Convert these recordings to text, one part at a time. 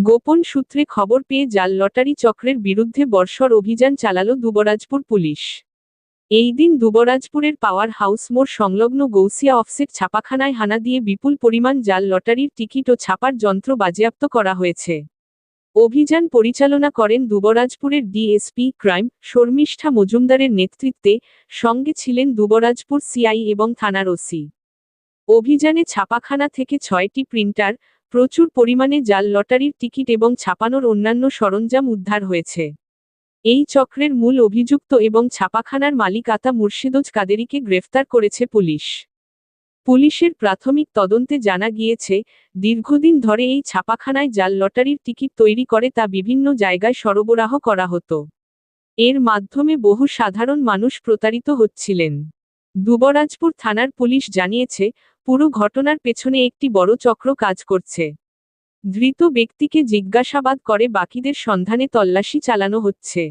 গোপন সূত্রে খবর পেয়ে জাল লটারি চক্রের বিরুদ্ধে বর্ষর অভিযান চালাল দুবরাজপুর পুলিশ। এই দিন দুবরাজপুরের পাওয়ার হাউস মোড় সংলগ্ন গৌসিয়া অফসেট ছাপাখানায় হানা দিয়ে বিপুল পরিমাণ জাল লটারির টিকিট ও ছাপার যন্ত্র বাজেয়াপ্ত করা হয়েছে। অভিযান পরিচালনা করেন দুবরাজপুরের ডিএসপি ক্রাইম শর্মিষ্ঠা মজুমদারের নেতৃত্বে, সঙ্গে ছিলেন দুবরাজপুর সিআই এবং থানার ওসি। অভিযানে ছাপাখানা থেকে 6টি প্রিন্টার, প্রচুর পরিমাণে জাল লটারির টিকিট এবং ছাপানোর অন্যান্য সরঞ্জাম উদ্ধার হয়েছে। এই চক্রের মূল অভিযুক্ত এবং ছাপাখানার মালিক আতা মুর্শিদোজ কাদেরিকে গ্রেফতার করেছে পুলিশ। পুলিশের প্রাথমিক তদন্তে জানা গিয়েছে, দীর্ঘদিন ধরে এই ছাপাখানায় জাল লটারির টিকিট তৈরি করে তা বিভিন্ন জায়গায় সরবরাহ করা হতো। এর মাধ্যমে বহু সাধারণ মানুষ প্রতারিত হচ্ছিলেন। দুবরাজপুর থানার পুলিশ জানিয়েছে, পুরো ঘটনার পেছনে একটি বড় চক্র কাজ করছে। ধৃত ব্যক্তিকে জিজ্ঞাসাবাদ করে বাকিদের সন্ধানে তল্লাশি চালানো হচ্ছে।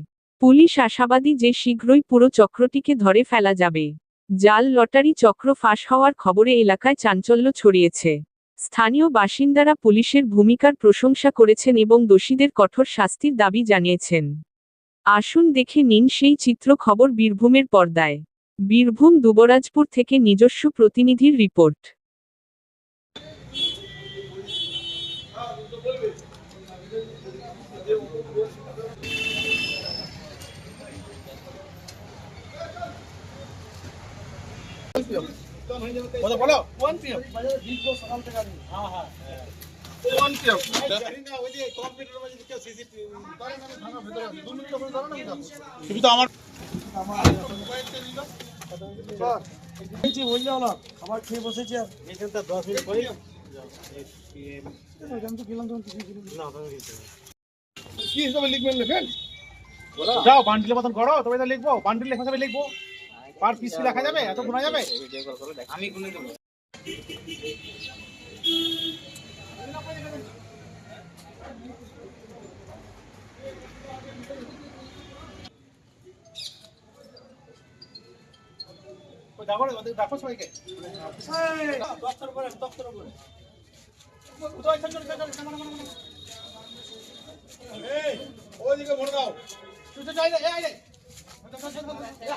পুলিশ আশাবাদী যে শীঘ্রই পুরো চক্রটিকে ধরে ফেলা যাবে। জাল লটারি চক্র ফাঁস হওয়ার খবরে এলাকায় চাঞ্চল্য ছড়িয়েছে। স্থানীয় বাসিন্দারা পুলিশের ভূমিকার প্রশংসা করেছেন এবং দোষীদের কঠোর শাস্তির দাবি জানিয়েছেন। আসুন দেখে নিন সেই চিত্র খবর বীরভূমের পর্দায়। বীরভূম দুবরাজপুর থেকে নিজস্ব প্রতিনিধির রিপোর্ট। বলো 1 PM সকাল থেকে হ্যাঁ হ্যাঁ 1 PM ওই যে কম্পিউটারের মধ্যে কেউ সিসিটিভি ধরেন আমি থানার ভিতরে আছি 2 মিনিট পরে ধরেন আমি যাব তুমি তো আমার মোবাইলটা দিল স্যার এই যে বললে হলো খাবার খেয়ে বসেছি আর এখানটা 10 মিনিট পরে যাও 1 PM আমি তো গেলাম তখন কিছু না কি হিসাবে লিখবেন লেখেন যাও বান্ডিলের মতন করো তবে তো লিখবো বান্ডিল লেখা যাবে লিখবো পার পিস কি লেখা যাবে এত গোনা যাবে আমি গুনে দেব ওই দেখো সবাইকে এই দফতর উপরে কোথায় চল এই ওইদিকে ভরে দাও তুই তো যাই রে এই রে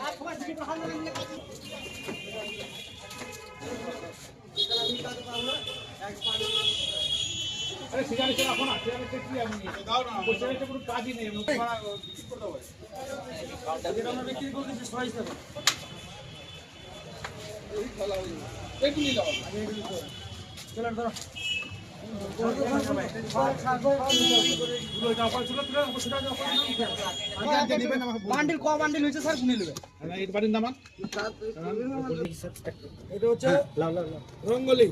হাত খোলা দিবি হাত ধরে নিয়ে আরে সিগারেট রাখো না সিগারেট কি আমি দাও না ওই সিগারেট পুরো কাজই নেই ঠিক করে দাও দাদিরা আমরা বিক্রি করে দিচ্ছি সবাই দেবো এই খালা হই একটু নিয়ে যাও চলো ধরো বান্ডিল ক বান্ডিল হয়েছে স্যার গুনে নেবে এই বান্ডিল নামান এটা হচ্ছে রঙ্গলি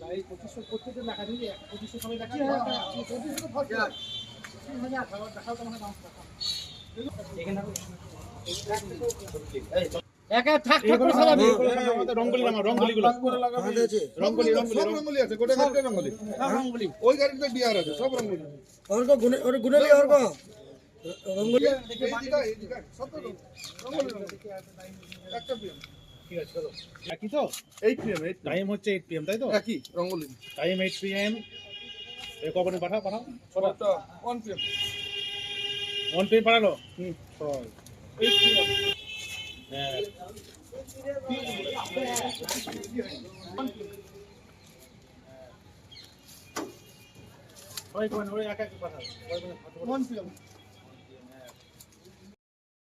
লাই 2500 প্রত্যেকটা লেখা দিই 2500 সবাই লেখা 2500 তো ফল খাবার দেখাও তোমাকে দাম এখানে একা ঠাক ঠাক করে সাজাবে আমাদের রঙ্গলি নামা রঙ্গলিগুলো আমাদের আছে রঙ্গলি সব রঙ্গলি আছে গোটা গাড়িতে রঙ্গলি হ্যাঁ রঙ্গলি ওই গাড়িতে বিয়ার আছে সব রঙ্গলি और को गुनेली और को रंगोली देखिए सब तो रंगोली একটা পিএম ঠিক আছে চলো একই তো 8 পিএম টাইম হচ্ছে 8 পিএম তাই তো একই রঙ্গোলি টাইম 8 পিএম এই কবনে পাঠাও ছোটটা 1 পিএম 1 পিএম পাঠালো 8 পিএম হ্যাঁ ওই কোন ওই একা কি পাঠাও 1 পিএম